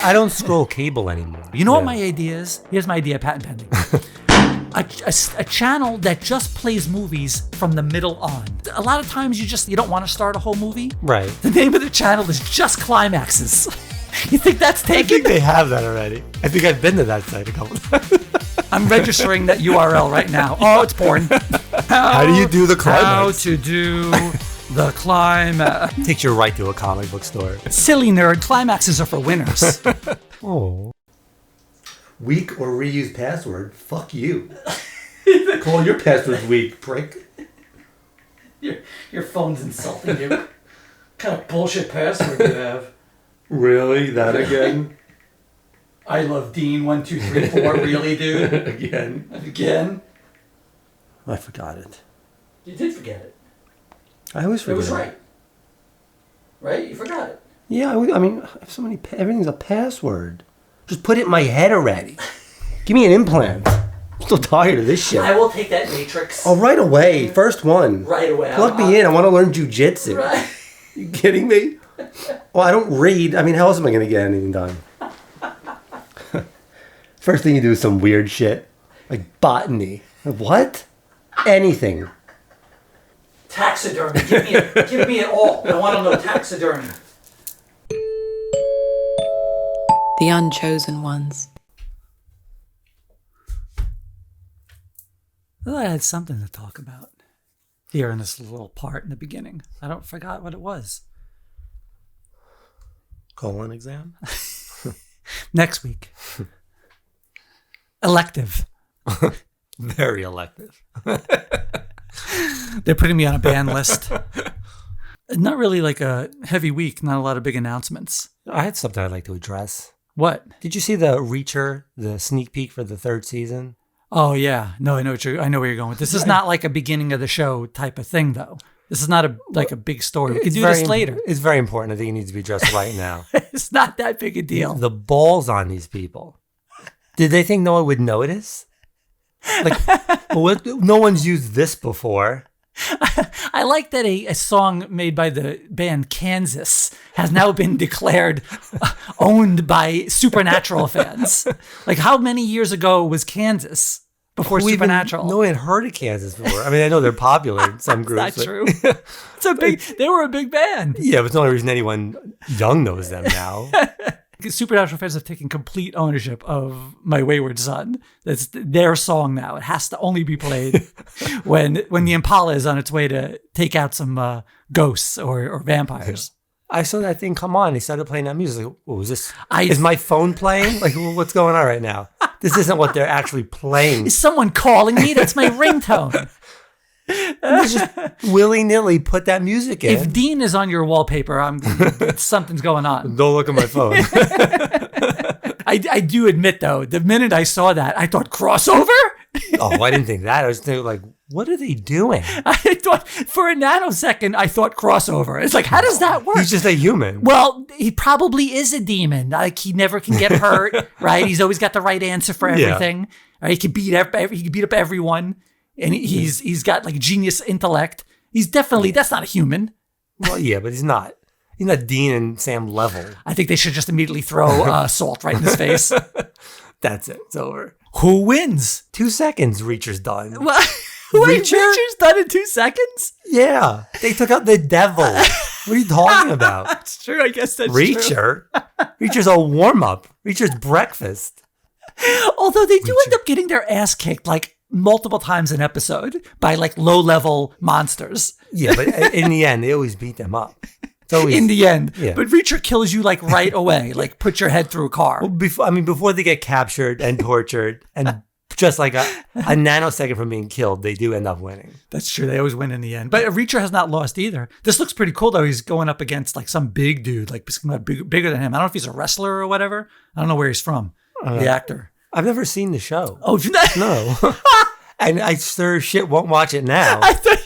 I don't scroll cable anymore. You know what my idea is? Here's my idea, patent pending. A channel that just plays movies from the middle on. A lot of times you don't want to start a whole movie. Right. The name of the channel is Just Climaxes. You think that's taken? I think they have that already. I think I've been to that site a couple times. I'm registering that URL right now. Oh, it's porn. How do you do the climax? How to do the climax. Takes you right to a comic book store. Silly nerd, climaxes are for winners. Oh. Weak or reused password? Fuck you. Call your password weak, prick. Your phone's insulting you. What kind of bullshit password do you have? Really? That again? I love Dean 1 2 3 4. Really, dude? Again? I forgot it. You did forget it. I always forget. It was right. Right? You forgot it. Yeah, I mean, I have so many. Everything's a password. Just put it in my head already. Give me an implant. I'm still tired of this shit. I will take that matrix. Oh, right away. First one. Right away. Plug me in. I want to learn jujitsu. Right. You kidding me? Well, I don't read. I mean, how else am I going to get anything done? First thing you do is some weird shit. Like botany. What? Anything. Taxidermy. Give me it all. I want to know taxidermy. The unchosen ones. I thought I had something to talk about here in this little part in the beginning. I forgot what it was. Colon exam? Next week. Elective. Very elective. They're putting me on a ban list. Not really like a heavy week, not a lot of big announcements. I had something I'd like to address. What? Did you see the Reacher, the sneak peek for the 3rd season? Oh yeah. No, I know where you're going with this. This is not like a beginning of the show type of thing though. This is not a big story. We can do this later. It's very important. I think it needs to be addressed right now. It's not that big a deal. The balls on these people. Did they think no one would notice? Like, no one's used this before. I like that a song made by the band Kansas has now been declared owned by Supernatural fans. Like, how many years ago was Kansas before Supernatural? No one had heard of Kansas before. I mean, I know they're popular in some groups. That's true. They were a big band. Yeah, but it's the only reason anyone young knows them now. Supernatural fans have taken complete ownership of My Wayward Son. That's their song now. It has to only be played when the Impala is on its way to take out some ghosts or vampires. I saw that thing come on. He started playing that music. Like, what was this? Is my phone playing? Like, what's going on right now? This isn't what they're actually playing. Is someone calling me? That's my ringtone. And they just willy-nilly put that music in. If Dean is on your wallpaper, something's going on. Don't look at my phone. I do admit, though, the minute I saw that, I thought, crossover? Oh, I didn't think that. I was thinking, like, what are they doing? I thought, for a nanosecond, I thought crossover. It's like, how does that work? He's just a human. Well, he probably is a demon. Like, he never can get hurt, right? He's always got the right answer for everything. Yeah. Right? He can beat up everyone. And he's got like genius intellect. He's definitely, that's not a human. Well, yeah, but he's not. He's not Dean and Sam level. I think they should just immediately throw salt right in his face. That's it. It's over. Who wins? 2 seconds. Reacher's done. What? Reacher's done in 2 seconds? Yeah. They took out the devil. What are you talking about? That's true. I guess that's true. Reacher's a warm-up. Reacher's breakfast. Although they do end up getting their ass kicked like multiple times an episode by like low-level monsters. Yeah, but in the end, they always beat them up. It's always, in the end. Yeah. But Reacher kills you like right away, like put your head through a car. Well, before they get captured and tortured and just like a nanosecond from being killed, they do end up winning. That's true. They always win in the end. But Reacher has not lost either. This looks pretty cool, though. He's going up against like some big dude, like bigger than him. I don't know if he's a wrestler or whatever. I don't know where he's from, the actor. I've never seen the show. Oh, no. And I sure shit won't watch it now. I thought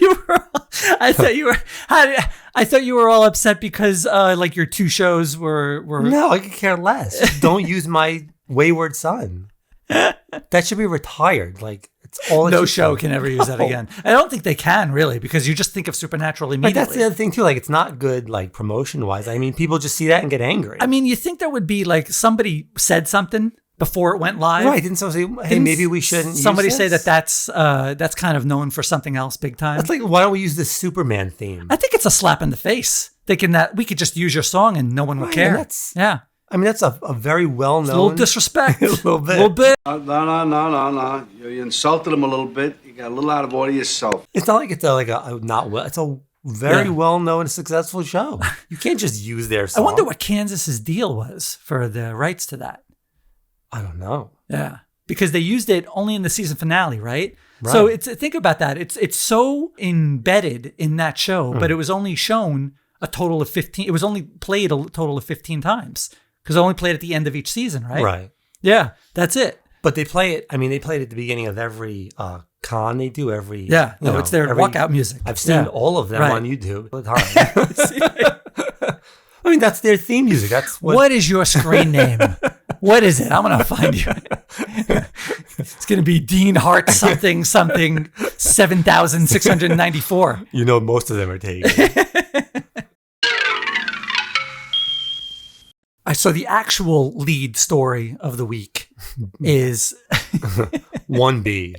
you were all upset because like your 2 shows were. No, I could care less. Don't use My Wayward Son. That should be retired. Like It's all No show can ever use that No. again. I don't think they can really, because you just think of Supernatural But immediately. that's the other thing too. Like, it's not good, like, promotion-wise. I mean, people just see that and get angry. I mean, you think there would be like somebody said something before it went live. Right. Didn't someone say, hey, maybe we shouldn't somebody use say this? that's kind of known for something else big time? That's like, why don't we use the Superman theme? I think it's a slap in the face, thinking that we could just use your song and no one would Right, care. and that's- Yeah. I mean, that's a very well-known... It's a little disrespect. A little bit. A little bit. No. You insulted him a little bit. You got a little out of order yourself. It's not like it's it's a very Yeah. well-known and successful show. You can't just use their I song. wonder what Kansas's deal was for the rights to that. I don't know. Yeah. Because they used it only in the season finale, right? So Right. think about that. It's so embedded in that show, but it was only shown a total of 15. It was only played a total of 15 times because it only played at the end of each season, right? Right. Yeah, that's it. But they play it, I mean, they play it at the beginning of every con they do, every... Yeah, you know, it's their every- walkout music. I've seen Yeah. all of them Right. on YouTube. It's hard. I mean, that's their theme music. That's What is your screen name? What is it? I'm going to find you. It's going to be Dean Hart something 7,694. You know, most of them are taken. So the actual lead story of the week is 1B.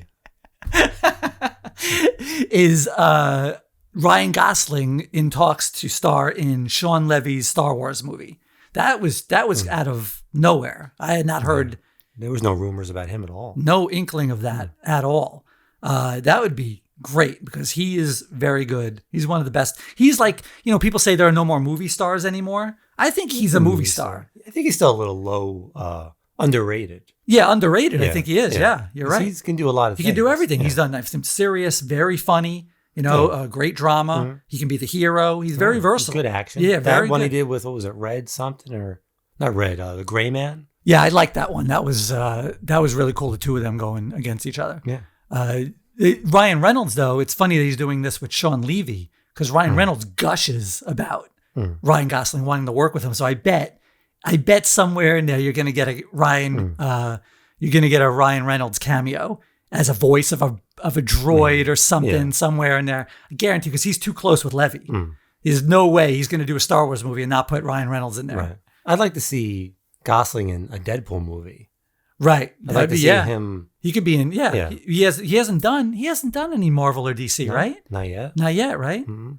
is Ryan Gosling in talks to star in Sean Levy's Star Wars movie. That was out of nowhere. I had not heard There was no rumors about him at all. no inkling of that at all. That would be great because he is very good. He's one of the best. He's like, people say there are no more movie stars anymore. I think he's a movie star. I think he's still a little low, underrated. Yeah, underrated. I Yeah, think he is. Yeah, you're right. He can do a lot of He things. can do everything. Yeah. He's done some serious, very funny, great drama. He can be the hero. He's very versatile. Good action. Yeah, that very one good. he did with, what was it, Red something or not Red, the Gray Man. Yeah, I like that one. That was really cool. The two of them going against each other. Yeah. Ryan Reynolds, though, it's funny that he's doing this with Sean Levy because Ryan Reynolds gushes about Ryan Gosling wanting to work with him. So I bet somewhere in there you're going to get a Ryan Reynolds cameo as a voice of a droid or something somewhere in there. I guarantee because he's too close with Levy. There's no way he's going to do a Star Wars movie and not put Ryan Reynolds in there. Right. I'd like to see Gosling in a Deadpool movie. Right. I'd like to see him. He could be in. Yeah. Yeah. He hasn't done any Marvel or DC, right? Not yet. Not yet, right? Mm-hmm.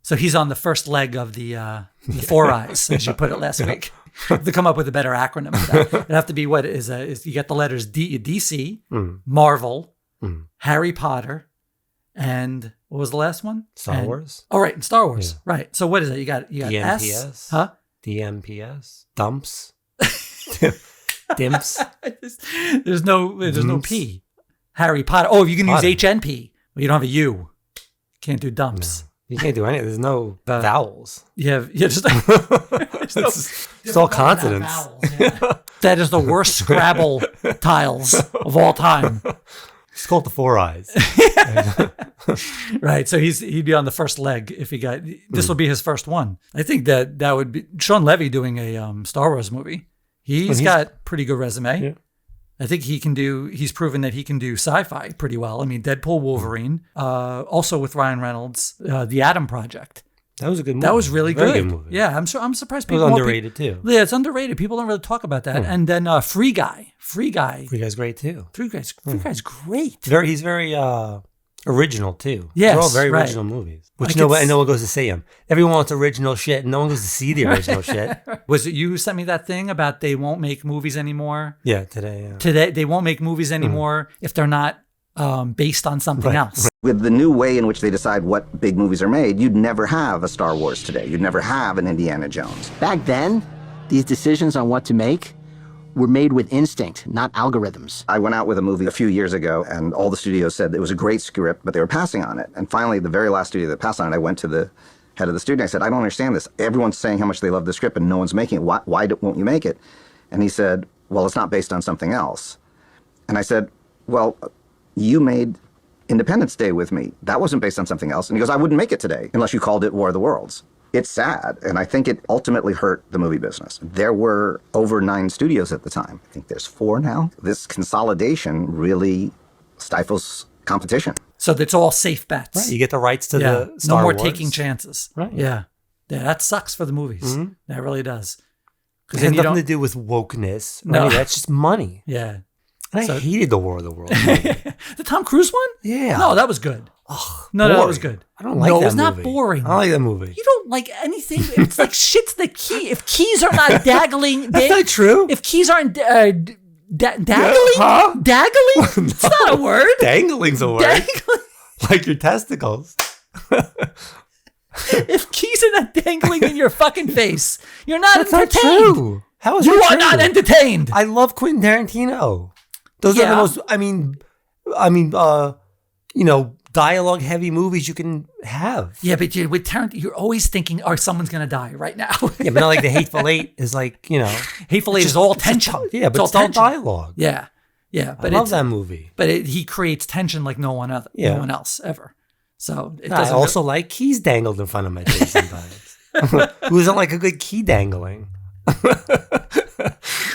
So he's on the first leg of the Four Eyes, as you put it last week. To come up with a better acronym for that. It'd have to be what is you get the letters DC, Marvel, Harry Potter, and what was the last one? Star Wars. Oh, right, and Star Wars. Right. So what is it? You got DMPS. S, huh? DMPS. Dumps. Dimps. There's no P. Harry Potter. Oh, you can Potter. use HNP. Well, you don't have a U. Can't do dumps. You can't do anything. There's no vowels. Just It's all consonants. That is the worst Scrabble tiles of all time. It's called the Four Eyes. Right. So he'd be on the first leg if he got. This will be his first one. I think that would be Sean Levy doing a Star Wars movie. He's got pretty good resume. Yeah. I think he's proven that he can do sci-fi pretty well. I mean, Deadpool, Wolverine, also with Ryan Reynolds, The Atom Project. That was a good movie. That was really Very good. movie. Yeah, I'm surprised It was people underrated too. Yeah, it's underrated. People don't really talk about that. And then Free Guy. You guys great too. Free Guy's great. He's very original too. Yes, They're all very right. original movies. I Which could no one goes to see them. Everyone wants original shit, and no one goes to see the original shit. Was it you who sent me that thing about they won't make movies anymore? Yeah, today. Yeah. Today they won't make movies anymore if they're not based on something else. With the new way in which they decide what big movies are made, you'd never have a Star Wars today. You'd never have an Indiana Jones. Back then, these decisions on what to make were made with instinct, not algorithms. I went out with a movie a few years ago, and all the studios said it was a great script, but they were passing on it. And finally, the very last studio that passed on it, I went to the head of the studio. I said, I don't understand this. Everyone's saying how much they love the script, and no one's making it. Why won't you make it? And he said, well, it's not based on something else. And I said, well, you made Independence Day with me. That wasn't based on something else. And he goes, I wouldn't make it today unless you called it War of the Worlds. It's sad, and I think it ultimately hurt the movie business. There were over 9 studios at the time. I think there's 4 now. This consolidation really stifles competition. So that's all safe bets. Right, you get the rights to the Star no more Wars. taking chances. Right. Yeah. Yeah, that sucks for the movies. That really does. It has nothing to do with wokeness. No. That's just money. Yeah. And I hated the War of the Worlds. The Tom Cruise one? Yeah. No, that was good. No, that was good. I don't like no, that it was movie. not boring. I don't like that movie. You don't like anything. It's like shit's the key. If keys are not daggling, That's not true. If keys aren't daggling, Huh? daggling, it's not a word. Dangling's a word. Dangling. Like your testicles. If keys are not dangling in your fucking face, you're not That's not entertained. true. How is You that are true? not entertained. I love Quentin Tarantino. Those are the most. Dialogue heavy movies you can have. Yeah, but with Tarantino, you're always thinking, "Oh, someone's gonna die right now." Yeah, but not like the Hateful Eight is like Hateful Eight is all tension. Yeah, but it's all dialogue. Yeah, but I love that movie. But he creates tension like no one else ever. So it I doesn't. also like keys dangled in front of my face sometimes. Who doesn't like a good key dangling?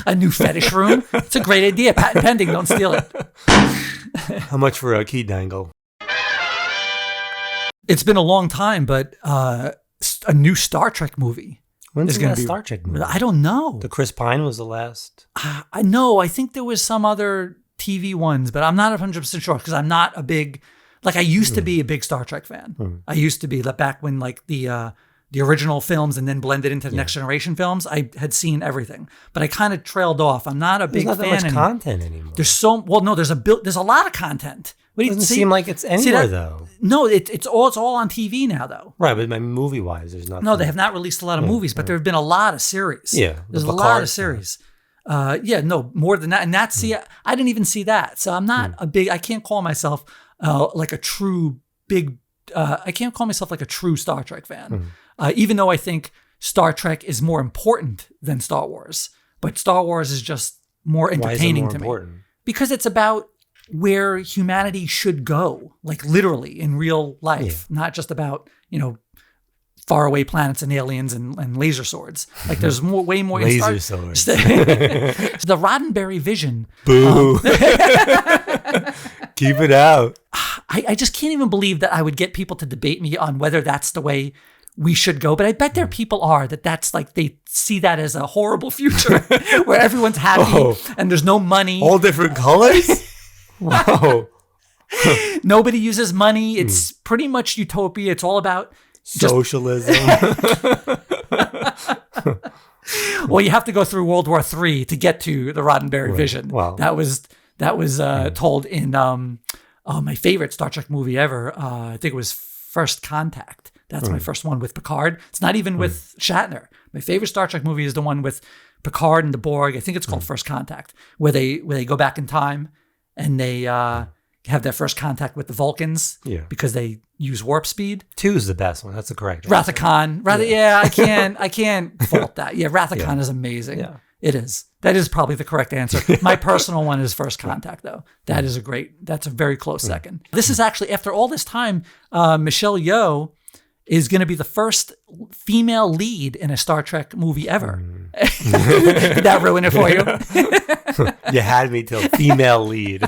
A new fetish room. It's a great idea. Patent pending. Don't steal it. How much for a key dangle? It's been a long time, but a new Star Trek movie. When's is the gonna last be, Star Trek movie? I don't know. The Chris Pine was the last. I know. I think there was some other TV ones, but I'm not 100% sure because I'm not a big. Like I used to be a big Star Trek fan. I used to be back when the original films and then blended into the Next Generation films. I had seen everything, but I kind of trailed off. I'm not a big There's not fan that much content anymore. There's there's a lot of content. What do you Doesn't seem like it's anywhere though. No, it's all on TV now though. Right, but movie wise, there's nothing. No, they have not released a lot of movies, but there have been a lot of series. Yeah, there's a Picard lot of series. More than that, and that's I didn't even see that, so I'm not a big. I can't call myself like a true big. I can't call myself like a true Star Trek fan, even though I think Star Trek is more important than Star Wars. But Star Wars is just more entertaining to me because it's about where humanity should go, like literally in real life, not just about faraway planets and aliens and laser swords. Like there's way more laser swords. The Roddenberry vision. Boo. Keep it out. I just can't even believe that I would get people to debate me on whether that's the way we should go. But I bet there people are that's like they see that as a horrible future where everyone's happy and there's no money. All different colors? Whoa. Nobody uses money. It's pretty much utopia. It's all about socialism. Well, you have to go through World War III to get to the Roddenberry vision. Wow. That was told in my favorite Star Trek movie ever. I think it was First Contact. That's my first one with Picard. It's not even with Shatner. My favorite Star Trek movie is the one with Picard and the Borg. I think it's called First Contact, where they go back in time and they have their first contact with the Vulcans because they use warp speed. 2 is the best one. That's the correct one. Rathacon. I can't fault that. Yeah, Rathacon is amazing. Yeah. It is. That is probably the correct answer. My personal one is First Contact, though. That's a very close second. This is actually, after all this time, Michelle Yeoh is going to be the first female lead in a Star Trek movie ever. Did that ruin it for you? You had me till female lead.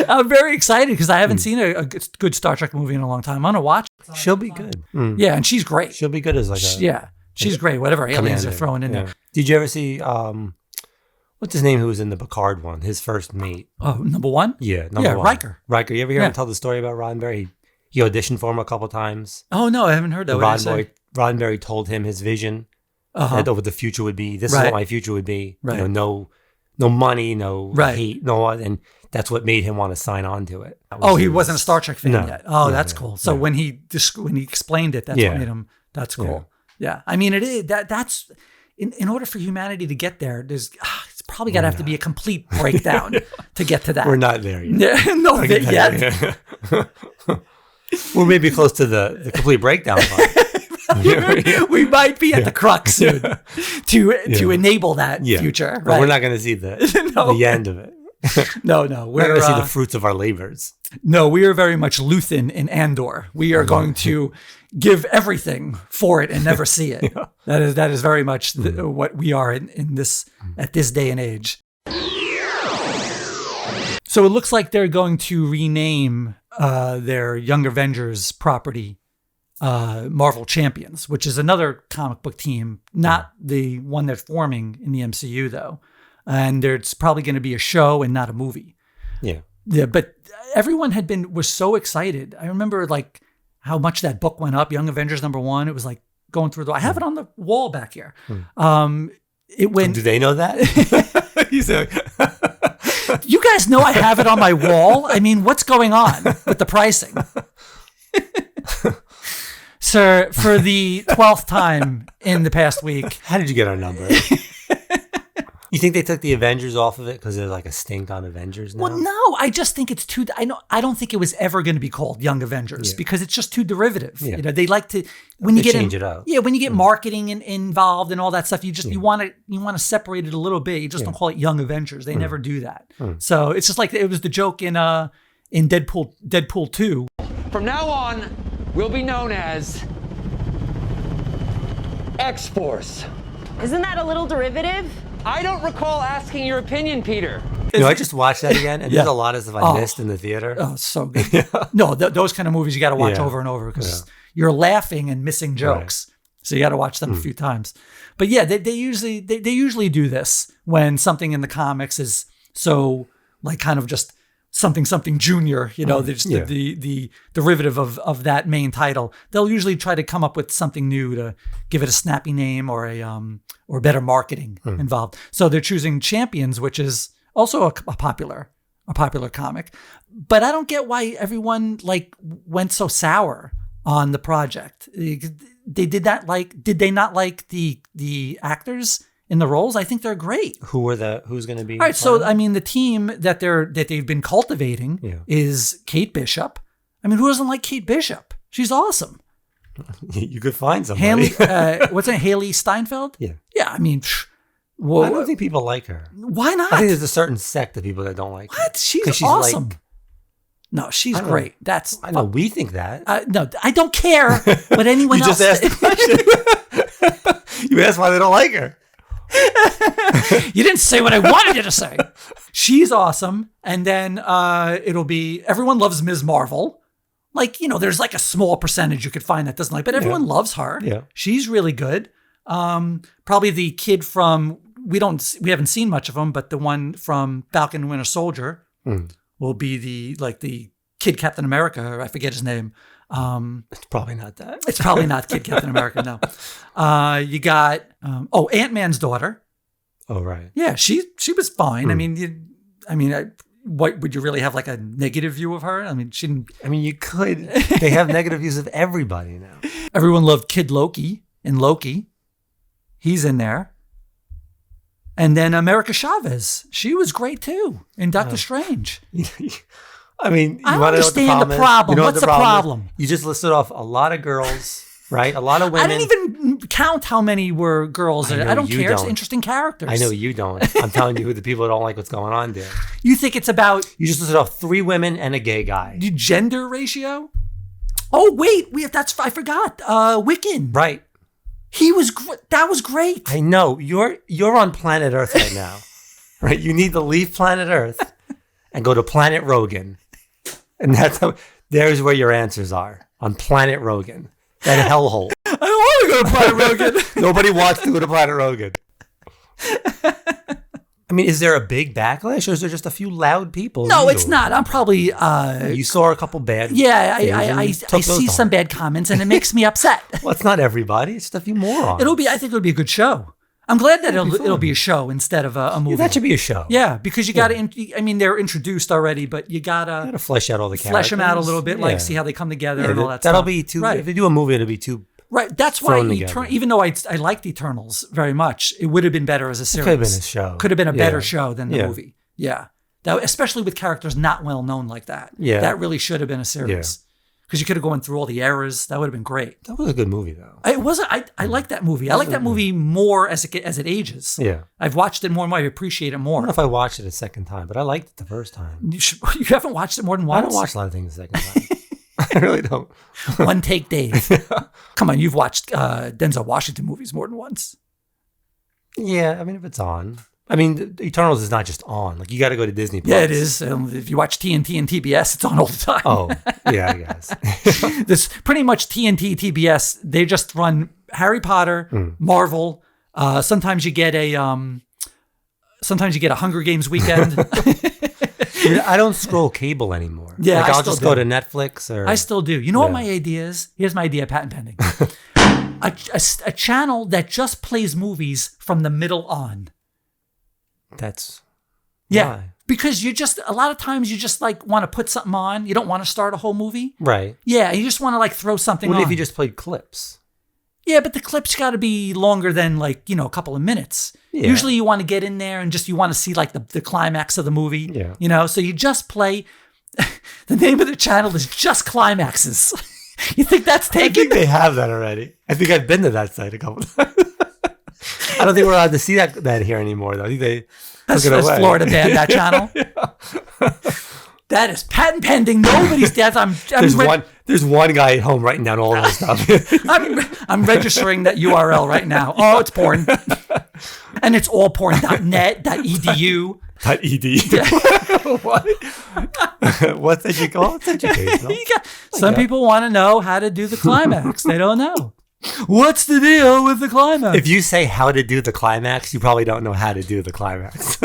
I'm very excited because I haven't seen a good Star Trek movie in a long time. I'm going to watch it. She'll be good. Yeah, and she's great. She'll be good as like a... She's great. Whatever aliens are throwing in there. Did you ever see, what's his name who was in the Picard one? His first mate. Oh, number one? Yeah, number one. Riker. Riker. You ever hear him tell the story about Roddenberry? He auditioned for him a couple times. Oh, no, I haven't heard that. What did he say? Roddenberry told him his vision, that what the future would be. This is what my future would be. Right. No money, no hate, and that's what made him want to sign on to it. He wasn't a Star Trek fan yet. Oh, that's cool. So when he explained it, that's what made him. That's cool. Yeah, I mean, it is that's in order for humanity to get there. It's probably got to have to be a complete breakdown to get to that. We're not there yet. No, yet. We're maybe close to the complete breakdown part. We might be at the crux soon to enable that future. Right? But we're not going to see the end of it. No, we're not going to see the fruits of our labors. No, we are very much Luthen in Andor. We are going to give everything for it and never see it. That is very much what we are in this at this day and age. So it looks like they're going to rename their Young Avengers property Marvel Champions, which is another comic book team, not the one they're forming in the MCU though. And there's probably going to be a show and not a movie. Yeah. Yeah, but everyone was so excited. I remember like how much that book went up, Young Avengers #1. It was like going through I have it on the wall back here. It went. Do they know that? He's like, you guys know I have it on my wall. I mean, what's going on with the pricing? Sir, for the 12th time in the past week. how did you get our number? You think they took the Avengers off of it because there's like a stink on Avengers now? Well, no, I just think it's too. I don't think it was ever going to be called Young Avengers because it's just too derivative. Yeah. You know, they like to when you get change it up. Yeah, when you get marketing involved and all that stuff, you want to separate it a little bit. You just don't call it Young Avengers. They never do that. So it's just like it was the joke in Deadpool 2. From now on, we'll be known as X-Force. Isn't that a little derivative? I don't recall asking your opinion, Peter. I just watched that again, and there's a lot of stuff I missed in the theater. Oh, so good. No, those kind of movies you got to watch over and over because you're laughing and missing jokes. Right. So you got to watch them a few times. But yeah, they usually do this when something in the comics is so like kind of just something junior, you know, the derivative of that main title. They'll usually try to come up with something new to give it a snappy name or or better marketing involved. So they're choosing Champions, which is also a popular comic. But I don't get why everyone like went so sour on the project. Did they not like the actors in the roles? I think they're great. Who's going to be? All right, so I mean, the team that they've been cultivating is Kate Bishop. I mean, who doesn't like Kate Bishop? She's awesome. You could find somebody. What's that? Haley Steinfeld? Yeah. Yeah, I mean, I don't think people like her. Why not? I think there's a certain sect of people that don't like her. What? She's Like, awesome. No, she's great. I know we think that. No, I don't care what anyone else. You just asked the question. You asked why they don't like her. You didn't say what I wanted you to say. She's awesome. And then it'll be everyone loves Ms. Marvel. Like, you know, there's like a small percentage you could find that doesn't like, but everyone loves her. Yeah. She's really good. Probably the kid from we haven't seen much of him, but the one from Falcon and Winter Soldier will be the kid Captain America, or I forget his name. It's probably not that. It's probably not Kid Captain America, no. You got Ant-Man's daughter. Oh, right. Yeah, she was fine. What would you really have like a negative view of her? I mean, she didn't. I mean, you could. They have negative views of everybody now. Everyone loved Kid Loki in Loki. He's in there. And then America Chavez. She was great too in Doctor Strange. I mean, I don't understand the problem. What's the problem? You just listed off a lot of girls, right? A lot of women. I didn't even count how many were girls. I don't care. It's interesting characters. I know you don't. I'm telling you who the people that don't like what's going on there. You think it's about... You just listed off 3 women and a gay guy. Gender ratio? Oh, wait. I forgot. Wiccan. Right. He was... That was great. I know. You're on planet Earth right now. Right? You need to leave planet Earth and go to planet Rogan. And there's where your answers are. On planet Rogan. That hellhole. I don't want to go to planet Rogan. Nobody wants to go to planet Rogan. I mean, is there a big backlash or is there just a few loud people? No, it's not. I'm probably... you saw a couple bad... Yeah, I see some bad comments and it makes me upset. Well, it's not everybody. It's just a few morons. I think it'll be a good show. I'm glad that it'll be a show instead of a movie. Yeah, that should be a show. Yeah, because you got to... I mean, they're introduced already, but you got to... flesh out all the characters. Flesh them out a little bit, like see how they come together and all that stuff. That'll be too... Right. If they do a movie, it'll be too... Right, that's why even though I liked Eternals very much, it would have been better as a series. It could have been a show. Could have been a better show than the movie. Yeah. Especially with characters not well known like that. Yeah. That really should have been a series. Because you could have gone through all the eras. That would have been great. That was a good movie, though. It was. I like that movie. I like that movie more as it ages. Yeah. I've watched it more and more. I appreciate it more. I don't know if I watched it a second time, but I liked it the first time. You haven't watched it more than once? I don't watch a lot of things the second time. I really don't. One take Dave. Come on, you've watched Denzel Washington movies more than once. Yeah, I mean, if it's on. I mean, Eternals is not just on. Like, you got to go to Disney Plus. Yeah, it is. If you watch TNT and TBS, it's on all the time. Oh, yeah, I guess. This pretty much TNT, TBS. They just run Harry Potter, Marvel. Sometimes you get a Hunger Games weekend. Dude, I don't scroll cable anymore. Yeah, like, I I'll still just go do. to Netflix or. I still do. You know what my idea is? Here's my idea, patent pending. a channel that just plays movies from the middle on. That's. Yeah. Why? Because a lot of times you just like want to put something on. You don't want to start a whole movie. Right. Yeah. You just want to like throw something on. What if you just played clips? Yeah, but the clip's got to be longer than like, a couple of minutes. Yeah. Usually you want to get in there and you want to see like the climax of the movie. Yeah. So you just play. The name of the channel is Just Climaxes. You think that's taken? I think they have that already. I think I've been to that site a couple times. I don't think we're allowed to see that here anymore, though. I think they That's took it away. Florida banned that channel. That is patent pending. Nobody's dead. There's one guy at home writing down all that stuff. I'm registering that URL right now. Oh, it's porn. And it's all porn.net, .edu. .edu. What? What's that you call it? It's educational. Some people want to know how to do the climax. They don't know. What's the deal with the climax? If you say how to do the climax, you probably don't know how to do the climax.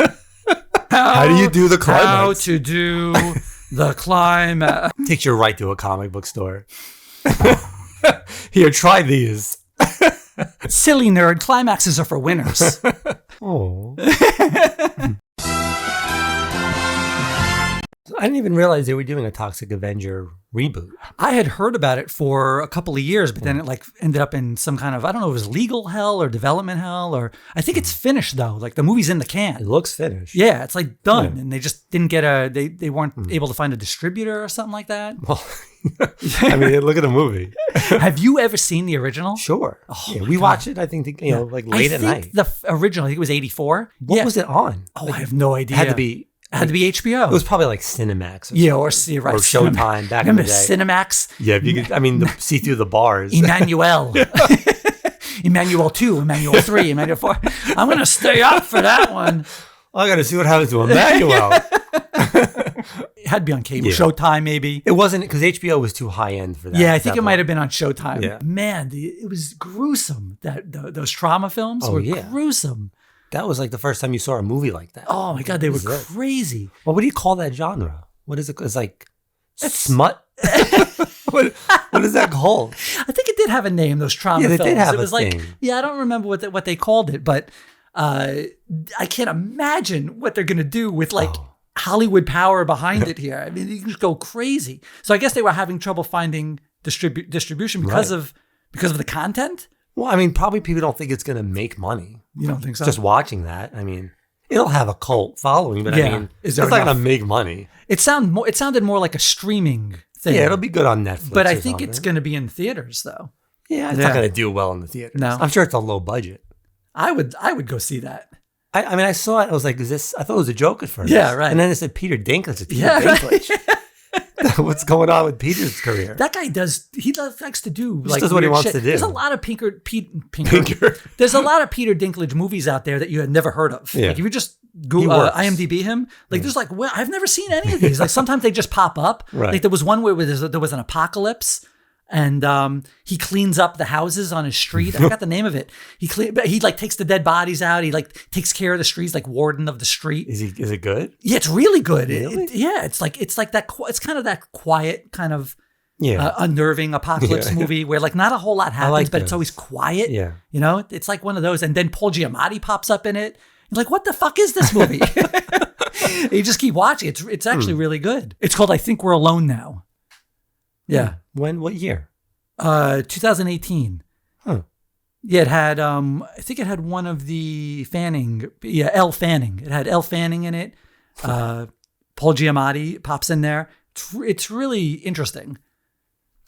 How do you do the climax? How to do the climax. Takes you right to a comic book store. Here, try these. Silly nerd, climaxes are for winners. Oh. I didn't even realize they were doing a Toxic Avenger reboot. I had heard about it for a couple of years, but then it like ended up in some kind of, I don't know if it was legal hell or development hell, or I think it's finished though. Like the movie's in the It can. looks finished. Yeah, it's like done. Yeah. And they just didn't get they weren't able to find a distributor or something like that. Well, I mean, look at the movie. Have you ever seen the original? Sure. Oh, yeah, my we God. watched it, I think, like late I at think night. The original, I think it was 84. What was it on? Oh, I have no idea. It had to be HBO. It was probably like Cinemax. Or Showtime back in the Remember day. Cinemax? Yeah, if you could, see through the bars. Emmanuel. Emmanuel 2, Emmanuel 3, Emmanuel 4. I'm going to stay up for that one. I got to see what happens to Emmanuel. It had to be on cable. Yeah. Showtime, maybe. It wasn't, because HBO was too high end for that. Yeah, I think it might have been on Showtime. Yeah. Man, it was gruesome. Those trauma films were gruesome. That was like the first time you saw a movie like that. Oh my God, they were What is it? crazy. Well, what do you call that genre? What is it? It's like smut? what is that called? I think it did have a name, those trauma Yeah, they films. did have it was a like, thing. yeah, I don't remember what they called it, but I can't imagine what they're going to do with like Hollywood power behind it here. I mean, you can just go crazy. So I guess they were having trouble finding distribution because of the content. Well, I mean, probably people don't think it's going to make money. You don't think so? Just watching that. I mean, it'll have a cult following, but Yeah. I mean, Is it's there not going enough? to make money. It sounded more like a streaming thing. Yeah, it'll be good on Netflix. But I or think something. it's going to be in theaters though. Yeah, it's Yeah. not going to do well in the theater. No. I'm sure it's a low budget. I would go see that. I mean, I saw it. I was like, "Is this?" I thought it was a joke at first. Yeah, right. And then it said Peter Dinklage. Peter Yeah, right. Dinklage. What's going on with Peter's career? That guy likes to do like does what he weird wants shit. to do. There's a lot of Pinker. There's a lot of Peter Dinklage movies out there that you had never heard of. Yeah. Like if you just He Google works. IMDb him, like there's like, well, I've never seen any of these. Like sometimes they just pop up. Right. Like there was one where there was an apocalypse. And he cleans up the houses on his street. I forgot the name of it. He like takes the dead bodies out. He like takes care of the streets, like warden of the street. Is it good? Yeah, it's really good. Really? It's like that. It's kind of that quiet kind of Yeah. unnerving apocalypse Yeah. movie where like not a whole lot happens, like but it's those. always quiet. Yeah. You know, it's like one of those. And then Paul Giamatti pops up in it. You're like, what the fuck is this movie? You just keep watching. It's actually really good. It's called I Think We're Alone Now. Yeah. What year? 2018. Huh. Yeah, it had I think it had one of the Fanning. Yeah, Elle Fanning. It had Elle Fanning in it. Paul Giamatti pops in there. It's really interesting.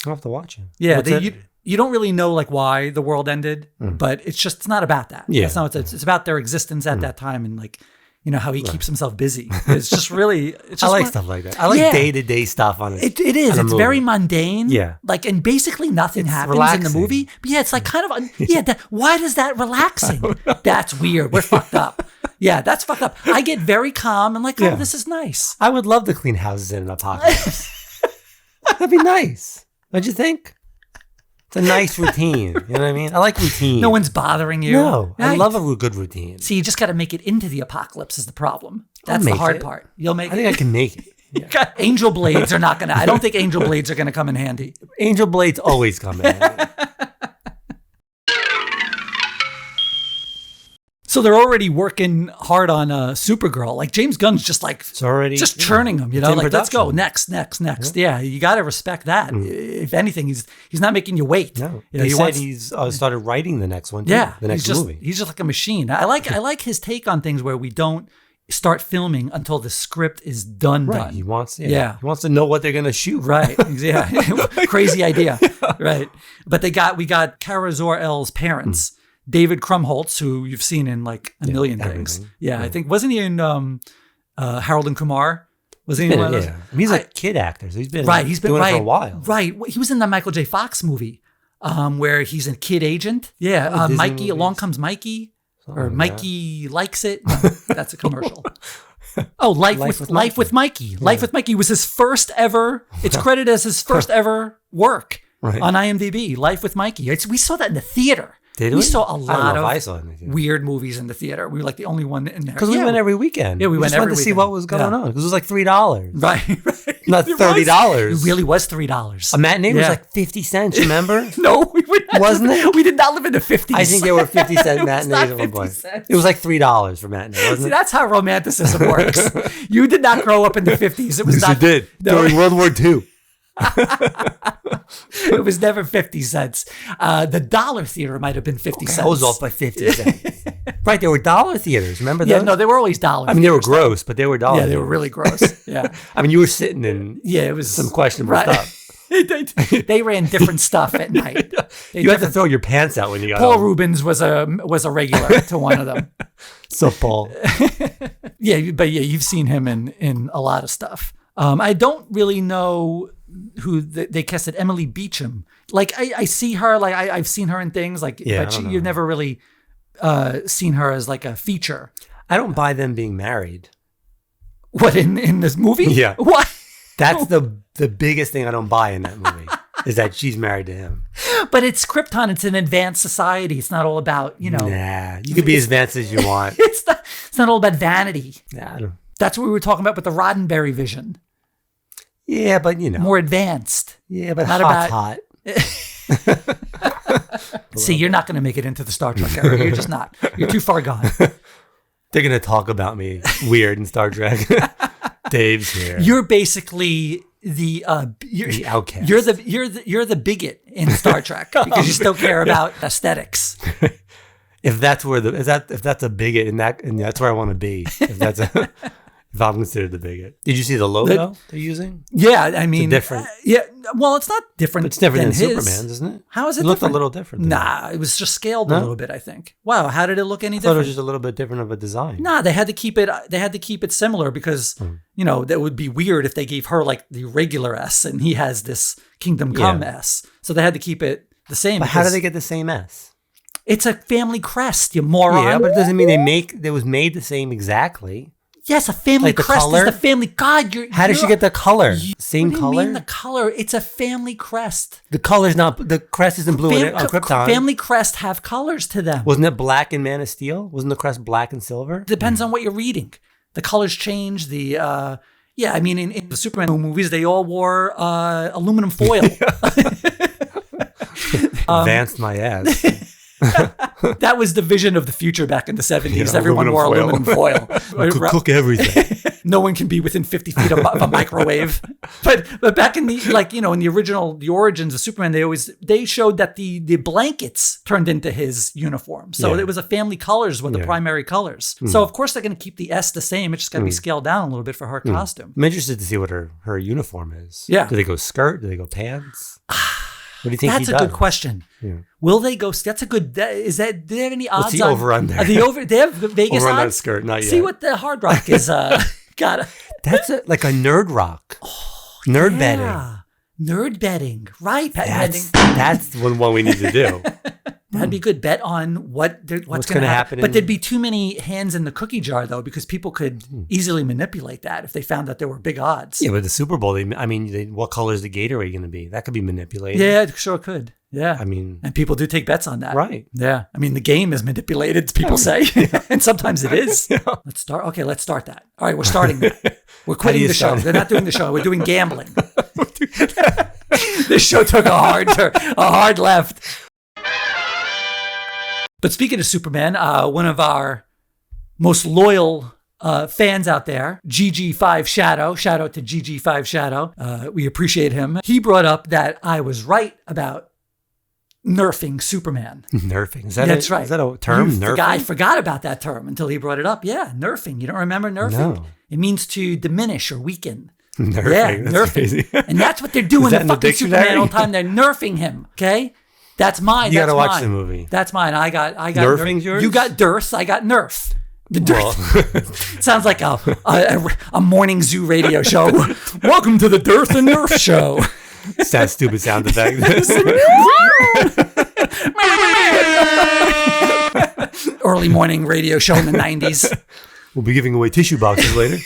I'll have to watch it. Yeah, What's it? you don't really know like why the world ended, but it's not about that. Yeah. It's about their existence at that time and like, you know, how he keeps himself busy. It's just really, I like stuff like that. I like day-to-day stuff on it. It is. on a It's movie. very mundane. Yeah. Like, and basically nothing It's happens in relaxing. the movie. But yeah, it's like kind of, why is that relaxing? That's weird. We're fucked up. Yeah, that's fucked up. I get very calm and like, Yeah. oh, this is nice. I would love to clean houses in an apocalypse. That'd be nice. Don't you think? It's a nice routine. You know what I mean? I like routine. No one's bothering you. No, I Right. love a good routine. See, you just got to make it into the apocalypse is the problem. That's the make hard it. part. You'll make I think I it. can make it. Yeah. Angel blades are not going to, I don't think angel blades are going to come in handy. Angel blades always come in. So they're already working hard on Supergirl. Like James Gunn's just like, It's already just churning them, you it's know, in like let's go production. next. Yeah, you got to respect that. If anything, he's not making you wait. No, You know, they he said wants- he's started writing the next one. Too, yeah, the next he's just, movie. He's just like a machine. I like his take on things where we don't start filming until the script is done. Right. He wants. Yeah. He wants to know what they're gonna shoot. Right. Yeah. Crazy idea. Right. But we got Kara Zor-El's parents, David Krumholtz, who you've seen in like a million things. everything. Yeah, I think wasn't he in Harold and Kumar? Was he in one of those? Yeah. I mean, he's a kid actor, so he's been Right. He's been doing right it for a while. Right. He was in the Michael J. Fox movie, where he's a kid agent. Yeah. Disney Mikey. movies. Along Comes Mikey. Or like Mikey likes it. No, that's a commercial. Oh, Life with Mikey. Life with Mikey was his first ever. It's credited as his first ever work Right. on IMDb. Life with Mikey. We saw that in the theater. Did we we? saw a I don't lot know if I of saw it in the theater. weird movies in the theater. We were like the only one in there Because we went every weekend. Yeah, we went just every wanted to see weekend. what was going Yeah. on. Because it was like $3. Right. Not It $30. was. It really was $3. A matinee was Yeah. like 50 cents, remember? No, we would not Wasn't it? We did not live in the 50s. I think there were 50-cent It was matinees not at one 50 point. cents. It was like $3 for matinee, wasn't See, it? that's how romanticism works. You did not grow up in the 50s. It was not. did. No. During World War II. It was never 50 cents. The dollar theater might have been 50 cents. I was off by 50 cents. Right, there were dollar theaters. Remember those? Yeah, no, they were always dollars. I mean, they were gross, but they were dollar Yeah, they were theaters. really gross. Yeah. I mean, you were sitting in Yeah, it was some questionable right. stuff. They ran different stuff at night. They You had to different- throw your pants out when you got Paul home. Rubens was a regular to one of them. So, Paul. Yeah, but yeah, you've seen him in a lot of stuff. I don't really know who they casted. Emily Beecham. Like I see her. Like I've seen her in things. Like, Yeah, I but don't know. you've never really seen her as like a feature. I don't buy them being married. What in this movie? Yeah. What? That's the biggest thing I don't buy in that movie is that she's married to him. But it's Krypton. It's an advanced society. It's not all about Nah, you can be as advanced as you want. It's not all about vanity. Nah, I don't. That's what we were talking about with the Roddenberry vision. Yeah, but More advanced. Yeah, but Not hot's about- hot. See, you're not going to make it into the Star Trek era. You're just not. You're too far gone. They're gonna talk about me weird in Star Trek. Dave's here. You're basically the outcast. You're the bigot in Star Trek because you still care about aesthetics. If that's where if that's a bigot and that's where I want to be. If I'm considered the bigot. Did you see the logo they're using? Yeah, I mean, different. Yeah, well, it's not different. It's different than his. Superman's, isn't it? How is it? It looked a different? little different. to me. Nah, it was just scaled a No? little bit. I think. Wow, how did it look any I thought it was different? just a little bit different of a design. Nah, they had to keep it. They had to keep it similar because that would be weird if they gave her like the regular S and he has this Kingdom Come S. So they had to keep it the same. But how do because they get the same S? It's a family crest, you moron. Yeah, but it doesn't mean it was made the same exactly. Yes, a family Like the crest color? is the family. God, How did she get the color? Same what do you color? mean the color? It's a family crest. The color's not. The crest isn't blue on Krypton. Family crest have colors to them. Wasn't it black in Man of Steel? Wasn't the crest black and silver? Depends on what you're reading. The colors change. I mean, in the Superman movies, they all wore aluminum foil. Advanced my ass. That was the vision of the future back in the 70s. Yeah, Everyone wore aluminum aluminum foil. Could cook everything. No one can be within 50 feet of a microwave. But back in the in the original, the origins of Superman, they showed that the blankets turned into his uniform. So Yeah. it was a family colors were the primary colors. So of course they're going to keep the S the same. It's just got to be scaled down a little bit for her costume. I'm interested to see what her uniform is. Yeah. Do they go skirt? Do they go pants? What do you think That's he a does? good question. Yeah. Will they go? That's a good. Do they have any odds? What's the on, over-under? They have the Vegas Over on that odds. skirt, not See yet. what the Hard Rock is. Got That's like a nerd rock. Nerd betting. Nerd betting, right? Patent That's the one we need to do. That'd be good. Bet on what's going to happen. But there'd be too many hands in the cookie jar, though, because people could easily manipulate that if they found that there were big odds. Yeah, but the Super Bowl, what color is the Gatorade going to be? That could be manipulated. Yeah, it sure could. Yeah. And people do take bets on that. Right. Yeah. The game is manipulated, people say. And sometimes it is. Yeah. Let's start. Okay, let's start that. All right, we're starting that. We're quitting the show. They're not doing the show. We're doing gambling. This show took a hard left. But speaking of Superman, one of our most loyal fans out there, GG5 Shadow, shout out to GG5 Shadow. We appreciate him. He brought up that I was right about nerfing Superman. Nerfing? That's right. Is that a term? Nerfing? I forgot about that term until he brought it up. Yeah, nerfing. You don't remember nerfing? No. It means to diminish or weaken. Nerfing? Yeah, that's nerfing. Crazy. And that's what they're doing to fucking Superman all the time. They're nerfing him, okay? That's mine. You got to watch the movie. That's mine. I got Nerfing's yours? You got Dearth. I got Nerf. The Dearth. Sounds like a morning zoo radio show. Welcome to the Dearth and Nerf show. It's that stupid sound effect. Early morning radio show in the 90s. We'll be giving away tissue boxes later.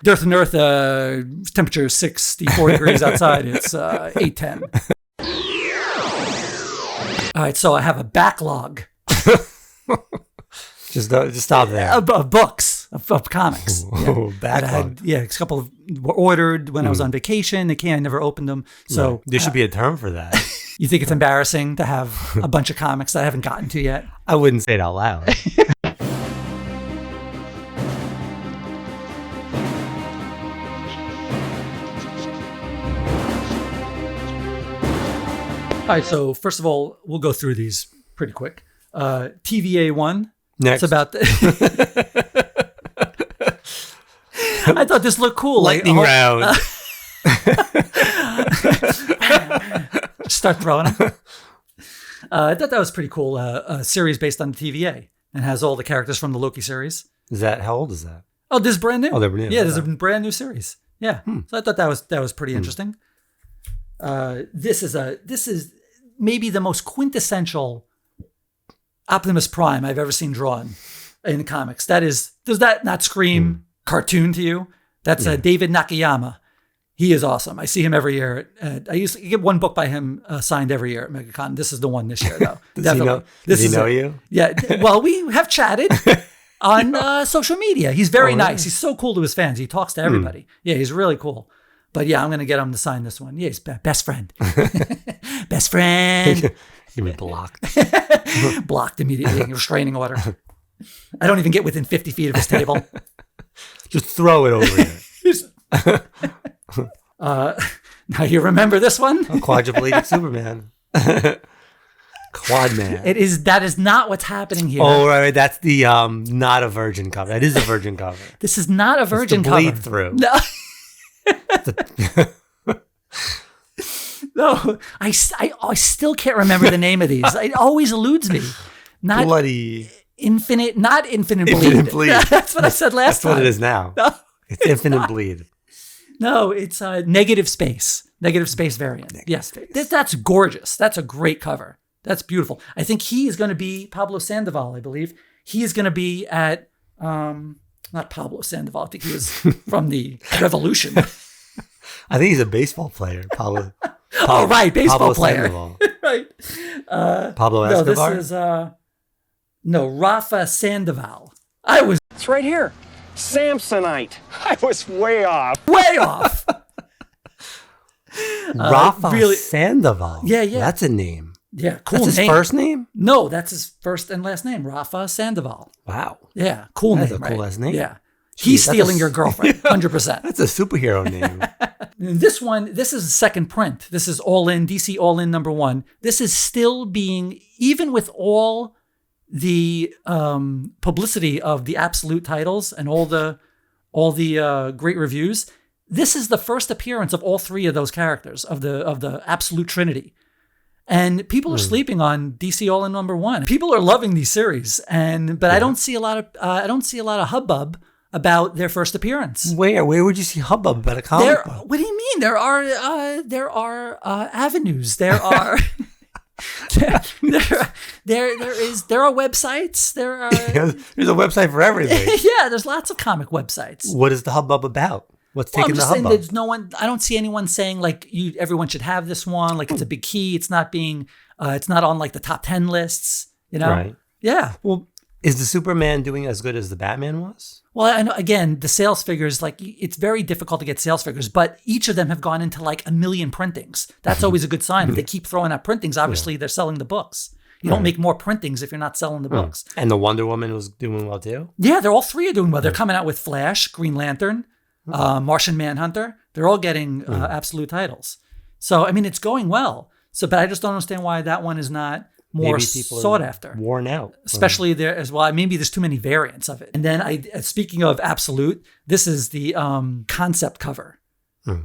Dearth and Nerf, temperature 64 degrees outside. It's 8:10. All right, so I have a backlog. Just stop there. Of books, of comics. Oh, backlog. A couple were ordered when I was on vacation. I never opened them. So there should be a term for that. You think it's embarrassing to have a bunch of comics that I haven't gotten to yet? I wouldn't say it out loud. All right, so first of all, we'll go through these pretty quick. TVA 1. Next. It's about I thought this looked cool. Lightning round. Start throwing them. I thought that was pretty cool. A series based on the TVA and has all the characters from the Loki series. How old is that? Oh, this is brand new. Oh, they're brand new. Yeah, there's a brand new series. Yeah. So I thought that was pretty interesting. This is maybe the most quintessential Optimus Prime I've ever seen drawn in the comics. Does that not scream cartoon to you? That's David Nakayama. He is awesome. I see him every year. I used to get one book by him signed every year at Megacon. This is the one this year, though. Does he know you? Yeah. Well, we have chatted on social media. He's very nice. He's so cool to his fans. He talks to everybody. Yeah, he's really cool. But yeah, I'm going to get him to sign this one. Yeah, he's best friend. Best friend. You mean blocked? Blocked immediately. Restraining order. I don't even get within 50 feet of his table. Just throw it over here. Now you remember this one? A quadriplegic Superman. Quad man. That is not what's happening here. Oh, right. That's the not a virgin cover. That is a virgin cover. This is not a virgin cover. Bleed through. No. No, I still can't remember the name of these. It always eludes me. Not bloody infinite, not infinite bleed. Infinite bleed. That's what I said last time. That's what it is now. No, it's infinite bleed. No, it's negative space variant. Yes, that's gorgeous. That's a great cover. That's beautiful. I think he is going to be Pablo Sandoval. I believe he is going to be at not Pablo Sandoval. I think he was from the Revolution. I think he's a baseball player. Pablo oh, right. Baseball Pablo player. Sandoval. Right. Pablo Escobar? No, this is, Rafa Sandoval. It's right here. Samsonite. I was way off. Way off. Rafa Sandoval. Yeah. That's a name. Yeah, cool That's his name. first name? No, that's his first and last name, Rafa Sandoval. Wow. Yeah, cool That's name. a cool last name. Yeah. He's stealing your girlfriend, 100%. That's a superhero name. This is second print. This is All In, DC All In #1. This is still being, even with all the publicity of the absolute titles and all the great reviews, this is the first appearance of all three of those characters of the absolute trinity. And people are sleeping on DC All In #1. People are loving these series, but I don't see a lot of hubbub about their first appearance. Where would you see hubbub about a comic book? What do you mean? There are avenues. There are there are websites. There are There's a website for everything. yeah. There's lots of comic websites. What is the hubbub about? What's Well, I'm taking the just saying hubbub? there's no one. I don't see anyone saying like everyone should have this one. Like it's a big key. It's not being. It's not on like the top 10 lists. You know. Right. Yeah. Well, is the Superman doing as good as the Batman was? Well, I know, again, the sales figures, like it's very difficult to get sales figures, but each of them have gone into like 1 million printings. That's always a good sign. If they keep throwing out printings, obviously they're selling the books. You don't make more printings if you're not selling the books. And the Wonder Woman was doing well too? Yeah, they're all three are doing well. They're coming out with Flash, Green Lantern, Martian Manhunter. They're all getting absolute titles. So, I mean, it's going well. So, but I just don't understand why that one is not more Maybe people sought are after. worn out. Especially there as well. Maybe there's too many variants of it. And then speaking of absolute, this is the concept cover.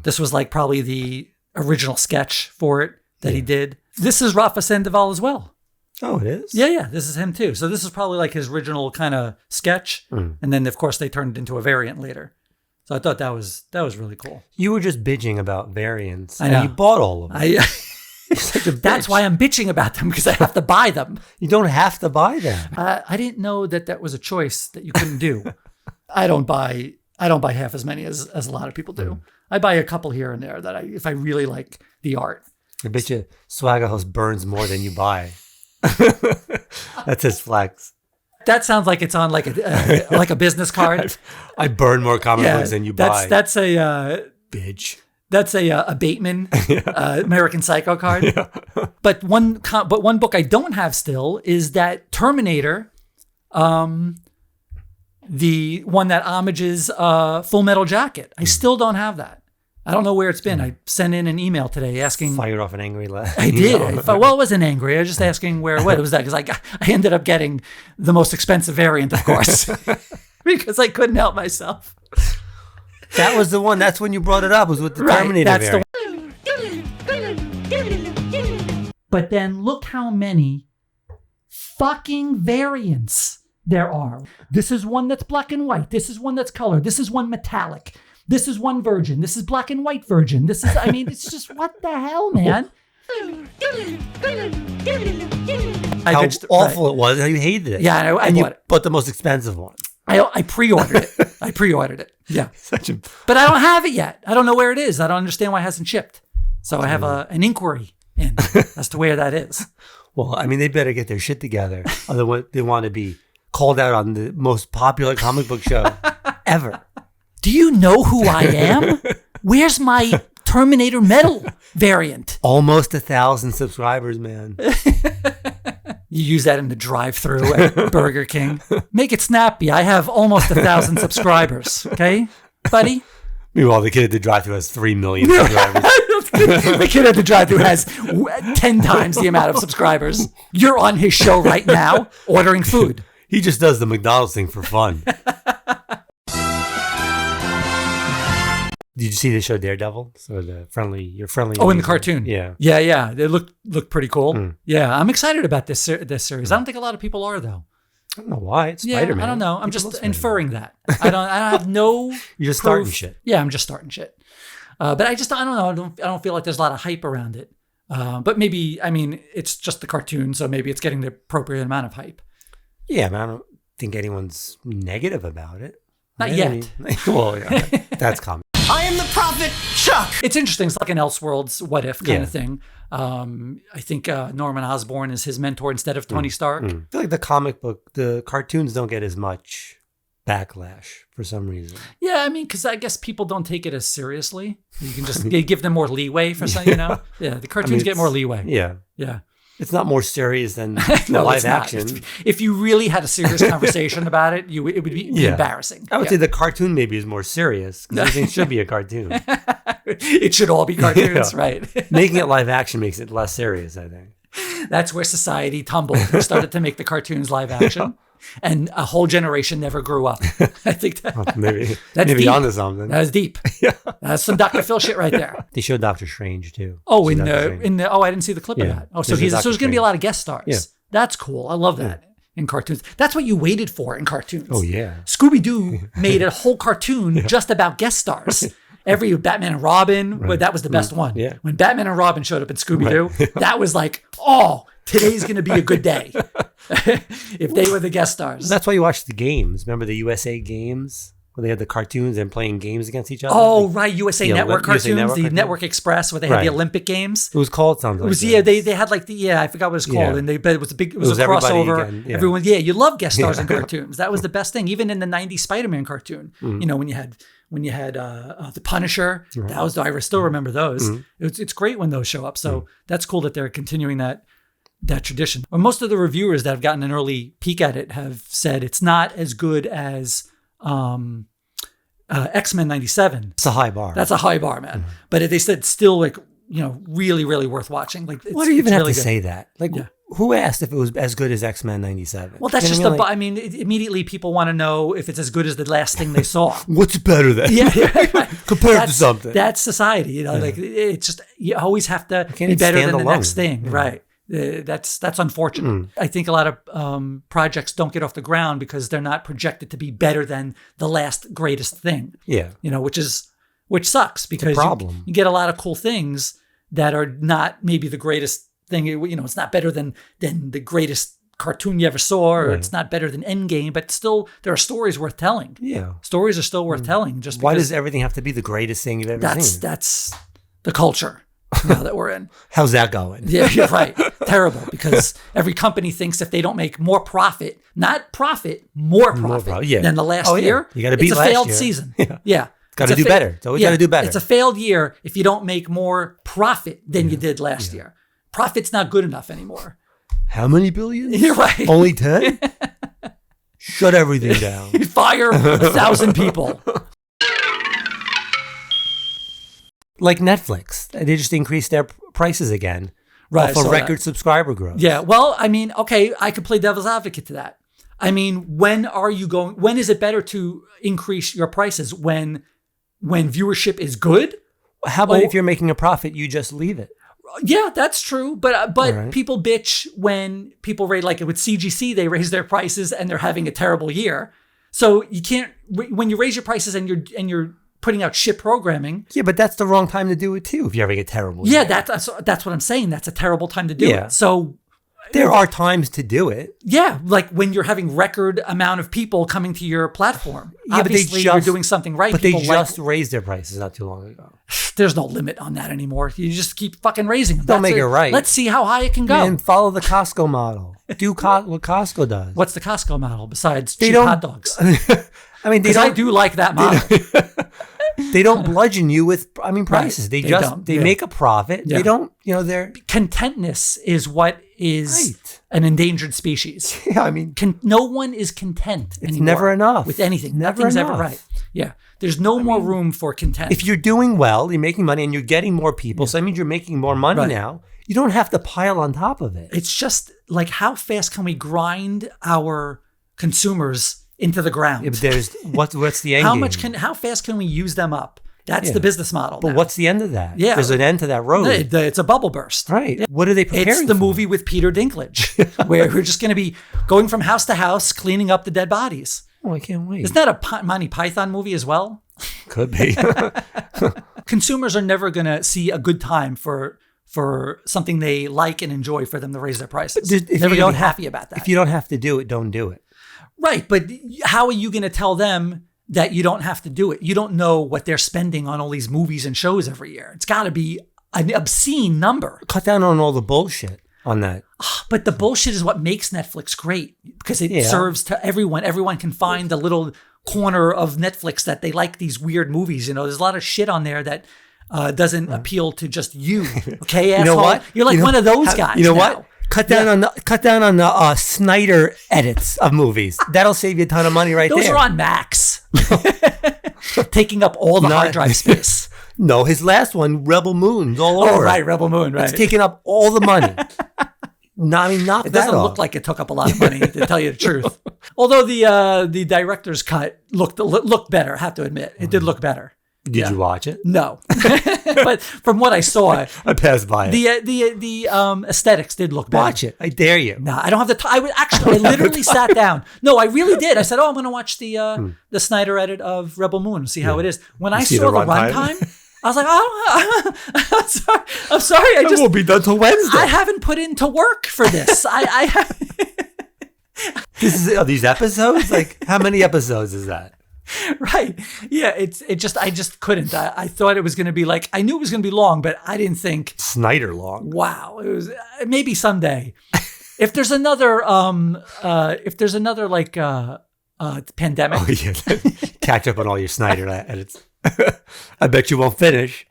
This was like probably the original sketch for it that he did. This is Rafa Sandoval as well. Oh, it is? Yeah. This is him too. So this is probably like his original kind of sketch. And then of course they turned it into a variant later. So I thought that was really cool. You were just bitching about variants. I know. And you bought all of them. That's why I'm bitching about them, because I have to buy them. You don't have to buy them. I didn't know that was a choice that you couldn't do. I don't buy half as many as a lot of people do. I buy a couple here and there that if I really like the art. I bet you Swagger House burns more than you buy. That's his flex. That sounds like it's on like a business card. I burn more comic books than you buy. That's a bitch. That's a Bateman American Psycho card. Yeah. But one book I don't have still is that Terminator, the one that homages Full Metal Jacket. I still don't have that. I don't know where it's been. I sent in an email today asking. Fired off an angry letter. I did. Well, it wasn't angry. I was just asking where it was that, because I ended up getting the most expensive variant, of course, because I couldn't help myself. That was the one. That's when you brought it up. Was with the Terminator variant. But then look how many fucking variants there are. This is one that's black and white. This is one that's color. This is one metallic. This is one virgin. This is black and white virgin. This is, I mean, it's just, what the hell, man? How awful it was. How you hated it. Yeah, I bought it. But the most expensive one. I pre-ordered it. Yeah. But I don't have it yet. I don't know where it is. I don't understand why it hasn't shipped. So I have an inquiry in as to where that is. Well, I mean, they better get their shit together. Otherwise, they want to be called out on the most popular comic book show ever. Do you know who I am? Where's my Terminator Metal variant? Almost 1,000 subscribers, man. You use that in the drive-thru at Burger King. Make it snappy. I have almost 1,000 subscribers. Okay, buddy? Meanwhile, the kid at the drive-thru has 3 million subscribers. The kid at the drive-thru has 10 times the amount of subscribers. You're on his show right now ordering food. He just does the McDonald's thing for fun. Did you see the show Daredevil? So your friendly. Oh, in the cartoon. Yeah. Yeah. They look pretty cool. Yeah, I'm excited about this series. I don't think a lot of people are, though. I don't know why. It's Spider-Man. I don't know. I'm just inferring that. I don't have no. You're just proof. starting shit. Yeah, I'm just starting shit. But I don't know. I don't feel like there's a lot of hype around it. But maybe, I mean, it's just the cartoon, so maybe it's getting the appropriate amount of hype. Yeah, but I don't think anyone's negative about it. Not yet. Well, yeah, that's common. I am the prophet Chuck. It's interesting. It's like an Elseworlds what if kind of thing. I think Norman Osborn is his mentor instead of Tony Stark. I feel like the cartoons don't get as much backlash for some reason. Yeah, I mean, because I guess people don't take it as seriously. You can just give them more leeway for something, you know? Yeah, the cartoons get more leeway. Yeah. Yeah. It's not more serious than no, live action. If you really had a serious conversation about it, it would be embarrassing. I would say the cartoon maybe is more serious because everything should be a cartoon. It should all be cartoons, right? Making it live action makes it less serious, I think. That's where society tumbled. They started to make the cartoons live action. And a whole generation never grew up. I think that maybe deep. onto something. That was deep. Yeah, that's some Dr. Phil shit right there. They showed Doctor Strange too. Oh, I didn't see the clip of that. Oh, so there's going to be a lot of guest stars. Yeah. That's cool. I love that in cartoons. That's what you waited for in cartoons. Oh yeah. Scooby-Doo made a whole cartoon just about guest stars. Every Batman and Robin, that was the best one. Yeah. When Batman and Robin showed up in Scooby-Doo, that was like, oh, today's going to be a good day. If they were the guest stars. That's why you watch the games. Remember the USA games? Where they had the cartoons and playing games against each other? Oh, right. USA Network cartoons, USA Network the cartoons? Network Express, where they had the Olympic Games. It was called something. It was, like they had like I forgot what it's called. Yeah. And but it was it was a everybody crossover. again, yeah. Everyone, you love guest stars in cartoons. That was the best thing. Even in the 90s Spider-Man cartoon, Mm-hmm. you know, when you had the Punisher, that was, I still remember those. Mm-hmm. It's great when those show up. So that's cool that they're continuing that tradition. Well, most of the reviewers that have gotten an early peek at it have said it's not as good as X-Men 97. It's a high bar. That's a high bar, man. But they said still like, you know, really, really worth watching. Like, Why do you even have really to good. say that? Like, who asked if it was as good as X-Men 97? Well, that's You just know what I mean? immediately people want to know if it's as good as the last thing they saw. What's better than? Compared to something. That's society, you know. Like it's just you always have to be better than the next thing, right? That's unfortunate. I think a lot of projects don't get off the ground because they're not projected to be better than the last greatest thing. Yeah, you know, which sucks because problem. You get a lot of cool things that are not maybe the greatest thing. You know, it's not better than the greatest cartoon you ever saw, or it's not better than Endgame, but still there are stories worth telling. Yeah, stories are still worth telling. Just why because does everything have to be the greatest thing you've ever seen? That's the culture now that we're in. How's that going? Yeah, you're right. Terrible, because every company thinks if they don't make more profit, not profit, more profit than the last year, you got to beat it's a last failed year. season. Yeah. Yeah. Got to do better. It's always got to do better. It's a failed year if you don't make more profit than you did last year. Profit's not good enough anymore. How many billions? You're right. Only 10? Shut everything down. Fire 1,000 people. Like Netflix. They just increased their prices again. Right. For record subscriber growth. Yeah. Well, I mean, okay, I could play devil's advocate to that. I mean, when is it better to increase your prices? When viewership is good? How about if you're making a profit, you just leave it? Yeah, that's true. But right. People bitch when people rate, like with CGC, they raise their prices and they're having a terrible year. So you can't, when you raise your prices and you're putting out shit programming. Yeah, but that's the wrong time to do it too if you're having a terrible year. year. That's what I'm saying. That's a terrible time to do it. So there are times to do it. Yeah, like when you're having record amount of people coming to your platform. Yeah, obviously you're doing something right. But people they just raised their prices not too long ago. There's no limit on that anymore. You just keep fucking raising them. Don't make it right. Let's see how high it can go. And follow the Costco model. Do what Costco does. What's the Costco model besides cheap hot dogs? I mean, I do like that model. They don't bludgeon you with, prices. Right. They make a profit. Yeah. They don't, they're... Contentness is what is an endangered species. Yeah, I mean... no one is content anymore. It's never enough. With anything. Never Nothing's enough. ever right. Yeah. There's no more room for content. If you're doing well, you're making money and you're getting more people, so that means you're making more money now. You don't have to pile on top of it. It's just like, how fast can we grind our consumers into the ground? Yeah, but there's what's the end game? How fast can we use them up? That's the business model. But now. what's the end of that? Yeah. There's an end to that road. It's a bubble burst. Right. Yeah. What are they preparing It's the for? movie with Peter Dinklage, where we're just going to be going from house to house, cleaning up the dead bodies. Oh, I can't wait. Isn't that a Monty Python movie as well? Could be. Consumers are never going to see a good time for something they like and enjoy for them to raise their prices. If never you don't be happy about that. If you don't have to do it, don't do it. Right, but how are you going to tell them that you don't have to do it? You don't know what they're spending on all these movies and shows every year. It's got to be an obscene number. Cut down on all the bullshit on that. But the bullshit is what makes Netflix great, because it serves to everyone. Everyone can find the little corner of Netflix that they like these weird movies. There's a lot of shit on there that doesn't appeal to just you. Okay, asshole? You know what? You're like one of those guys. You know now. what? Cut down on the Snyder edits of movies. That'll save you a ton of money right there. Those are on Max, taking up all the hard drive space. No, his last one, Rebel Moon's all over. Oh, right, Rebel Moon, right. It's taking up all the money. Knock it that doesn't off. look like it took up a lot of money, to tell you the truth. Although the director's cut looked better, I have to admit. It did look better. Did you watch it? No. But from what I saw, I passed by it. The aesthetics did look better. Watch it. I dare you. No, I don't have the time. I literally sat down. No, I really did. I said, I'm going to watch the Snyder edit of Rebel Moon, see how it is. When I saw the runtime, I was like, oh, I'm sorry. I won't be done till Wednesday. I haven't put into work for this. I have. Are these episodes? Like, how many episodes is that? Right. Yeah. I just couldn't. I thought it was going to be like, I knew it was going to be long, but I didn't think Snyder long. Wow. It was maybe someday. If there's another like pandemic. Oh, yeah. Catch up on all your Snyder edits. I bet you won't finish.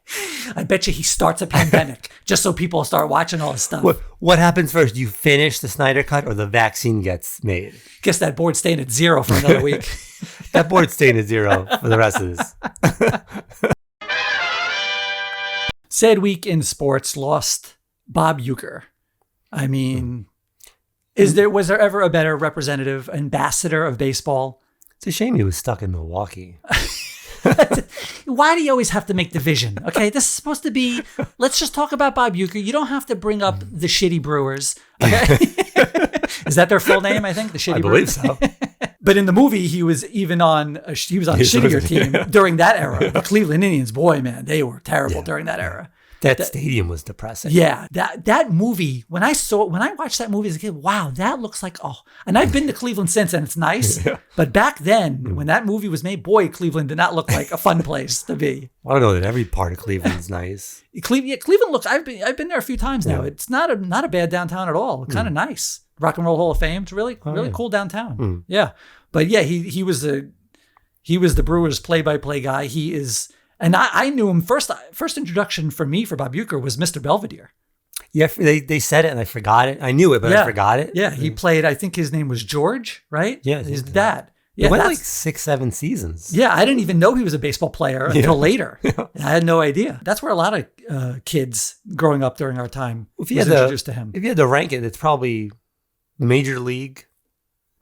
I bet you he starts a pandemic just so people start watching all his stuff. What happens first? You finish the Snyder cut or the vaccine gets made? Guess that board's staying at 0 for another week. That board's staying at 0 for the rest of this. Sad week in sports, lost Bob Uecker. I mean, was there ever a better representative, ambassador of baseball? It's a shame he was stuck in Milwaukee. Why do you always have to make division? Okay, this is supposed to be, let's just talk about Bob Uecker. You don't have to bring up the shitty Brewers. Okay? Is that their full name, I think? The shitty Brewers? I believe so. But in the movie, he was on a shittier team during that era. The Cleveland Indians, boy, man, they were terrible during that era. That stadium was depressing. Yeah, that movie, when I watched that movie as a kid, wow, that looks like, and I've been to Cleveland since and it's nice. Yeah. But back then, when that movie was made, boy, Cleveland did not look like a fun place to be. I don't know that every part of Cleveland's nice. Cleveland looks, I've been there a few times now. Yeah. It's not a bad downtown at all. Kind of nice. Rock and Roll Hall of Fame. It's really cool downtown. Yeah. But yeah, he was the Brewers play-by-play guy. He is. And I knew him first introduction for me for Bob Uecker was Mr. Belvedere. Yeah, they said it and I forgot it. I knew it, but I forgot it. Yeah, he played, I think his name was George, right? Yeah. His dad. Yeah, it went like 6-7 seasons. Yeah, I didn't even know he was a baseball player until later. Yeah. I had no idea. That's where a lot of kids growing up during our time was introduced to him. If you had to rank it, it's probably Major League,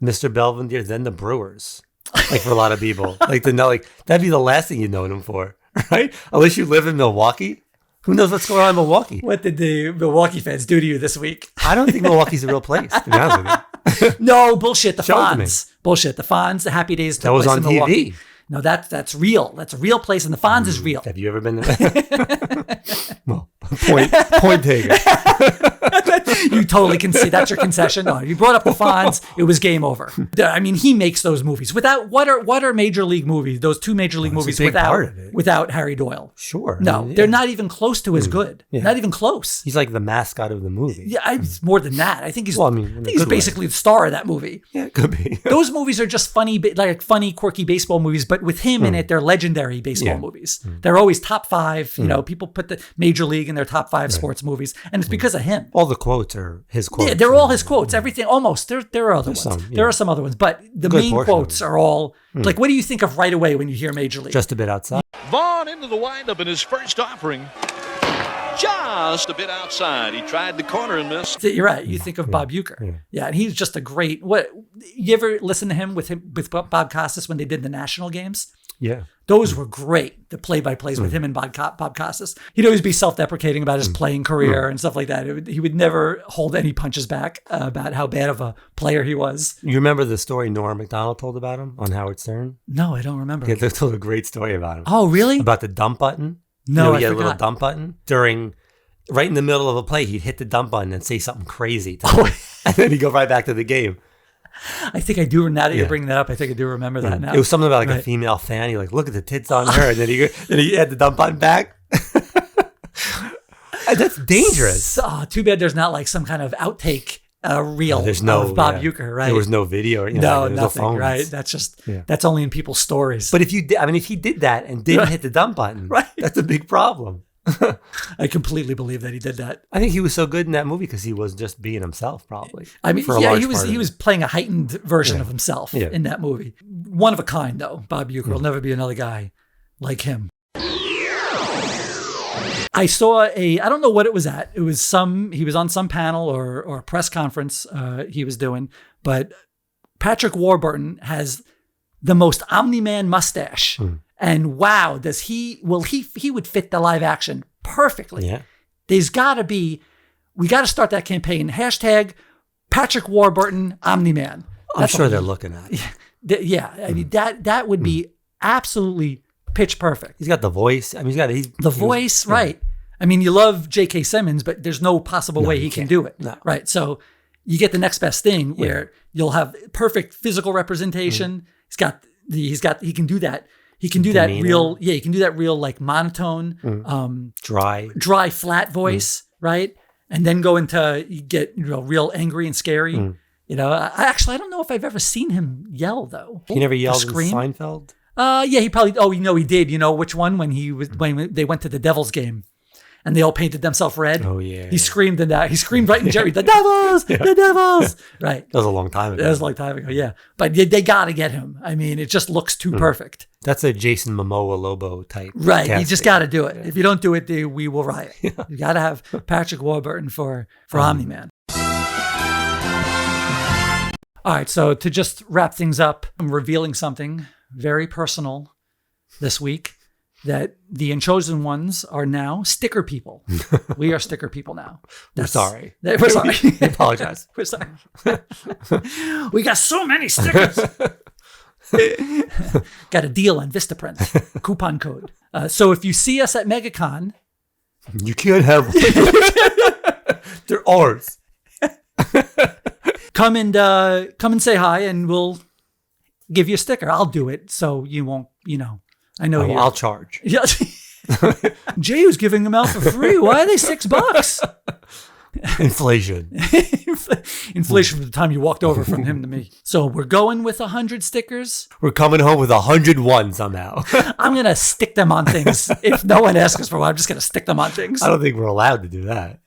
Mr. Belvedere, then the Brewers. Like for a lot of people. Like to know, like that'd be the last thing you'd know him for. Right? Unless you live in Milwaukee. Who knows what's going on in Milwaukee? What did the Milwaukee fans do to you this week? I don't think Milwaukee's a real place, to be honest with you. No, bullshit. The Fonz. Bullshit. The Fonz, the Happy Days took place in Milwaukee. TV. No, that's real. That's a real place, and the Fonz is real. Have you ever been there? Well, point taken. You totally can see that's your concession. No, you brought up the Fonz, it was game over. I mean, he makes those movies without what are major league movies? Those two major league movies without Harry Doyle. Sure. No, they're not even close to as good. Yeah. Not even close. He's like the mascot of the movie. Yeah, it's more than that. I think he's. Well, I think he's basically the star of that movie. Yeah, it could be. Those movies are just funny, quirky baseball movies. But with him in it, they're legendary baseball movies. They're always top 5. You know, people put the major league in their top 5 sports movies, and it's because of him. All the quotes are his quotes. Yeah, they're all his quotes. Everything almost. There are other ones. There are some other ones, but the main quotes are all like. What do you think of right away when you hear Major League? Just a bit outside. Vaughn into the windup in his first offering. Just a bit outside. He tried the corner and missed. You're right. You think of Bob Uecker. Yeah, and he's just a great. What you ever listen to him with Bob Costas when they did the national games? Yeah. Those were great, the play-by-plays with him and Bob Costas. He'd always be self-deprecating about his playing career and stuff like that. He would never hold any punches back about how bad of a player he was. You remember the story Norm Macdonald told about him on Howard Stern? No, I don't remember. Yeah, they told a great story about him. Oh, really? About the dump button. No, he had a little dump button. Right in the middle of a play, he'd hit the dump button and say something crazy to him. And then he'd go right back to the game. I think I do. Now that you're bringing that up, I think I do remember that now. It was something about like a female fan. He like, look at the tits on her, and then he had the dump button back. That's dangerous. Too bad there's not like some kind of outtake reel of Bob Uecker, right? There was no video. Or, nothing, no phones. Right? That's just that's only in people's stories. But if he did that and didn't hit the dump button, that's a big problem. I completely believe that he did that. I think he was so good in that movie because he was just being himself, probably. I mean, he was playing a heightened version of himself in that movie. One of a kind, though. Bob Uecker will never be another guy like him. I saw I don't know what it was at. It was he was on some panel or a press conference he was doing, but Patrick Warburton has the most Omni-Man mustache. And wow, he would fit the live action perfectly. Yeah. We got to start that campaign. # Patrick Warburton Omni-Man. I'm sure they're looking at it. Yeah. I mean, that would be absolutely pitch perfect. He's got the voice. I mean, he's the voice, right? I mean, you love J.K. Simmons, but there's no possible way he can do it, right? So you get the next best thing where you'll have perfect physical representation. He can do that. He can do that real, he can do that real like monotone, dry, flat voice, right? And then go into, you get real angry and scary. You know, I don't know if I've ever seen him yell though. He never yelled in Seinfeld? Yeah, he probably, he did. You know which one? When they went to the Devils game and they all painted themselves red. Oh yeah. He screamed in that. He screamed right in Jerry, the Devils, the Devils. Right. That was a long time ago. That was a long time ago, yeah. But they got to get him. I mean, it just looks too perfect. That's a Jason Momoa Lobo type. Right. You just got to do it. If you don't do it, we will riot. You got to have Patrick Warburton for Omni-Man. All right. So to just wrap things up, I'm revealing something very personal this week, that the Unchosen Ones are now sticker people. We are sticker people now. We're sorry. We're sorry. We apologize. We're sorry. We got so many stickers. Got a deal on Vistaprint. Coupon code. So if you see us at Megacon, you can't have one. They're ours. Come and say hi, and we'll give you a sticker. I'll do it, so you won't. I know I'll charge. Yeah. Jay was giving them out for free. Why are they $6? Inflation. Inflation from the time you walked over from him to me. So we're going with 100 stickers. We're coming home with 101 somehow. I'm going to stick them on things. If no one asks us for one, I'm just going to stick them on things. I don't think we're allowed to do that.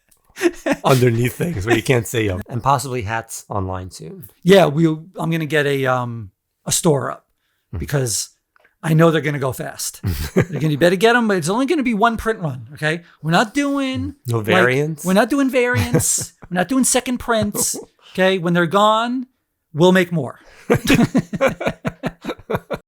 Underneath things where you can't see them. And possibly hats online soon. Yeah, I'm going to get a store up because I know they're going to go fast. You better get them, but it's only going to be one print run. Okay, we're not doing no variants. We're not doing variants. We're not doing second prints. Okay, when they're gone, we'll make more.